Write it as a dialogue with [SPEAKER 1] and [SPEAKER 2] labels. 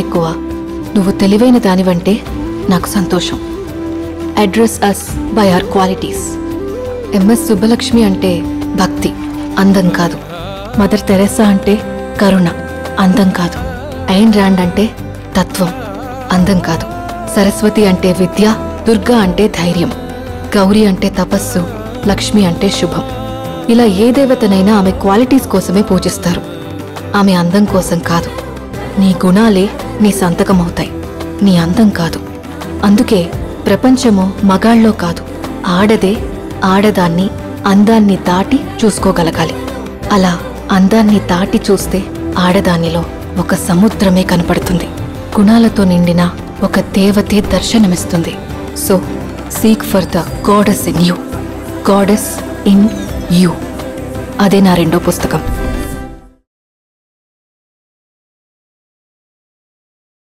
[SPEAKER 1] ఎక్కువ నువ్వు తెలివైన దానివంటే నాకు సంతోషం. Address us by our qualities. MS Subbalakshmi అంటే భక్తి, అందం కాదు. మదర్ తెరెసా అంటే కరుణ, అందం కాదు. ఐన్ ర్యాండ్ అంటే తత్వం, అందం కాదు. సరస్వతి అంటే విద్య, దుర్గా అంటే ధైర్యం, గౌరీ అంటే తపస్సు, లక్ష్మి అంటే శుభం. ఇలా ఏ దేవతనైనా ఆమె క్వాలిటీస్ కోసమే పూజిస్తారు, ఆమె అందం కోసం కాదు. నీ గుణాలే నీ సంతకమవుతాయి, నీ అందం కాదు. అందుకే ప్రపంచము మగాళ్ళలో కాదు, ఆడదే ఆడదాన్ని అందాన్ని దాటి చూసుకోగలగాలి. అలా అందాన్ని దాటి చూస్తే ఆడదానిలో ఒక సముద్రమే కనపడుతుంది. గుణాలతో నిండిన ఒక దేవతే దర్శనమిస్తుంది. So seek for the goddess in you, goddess in you. అదే నా రెండో పుస్తకం.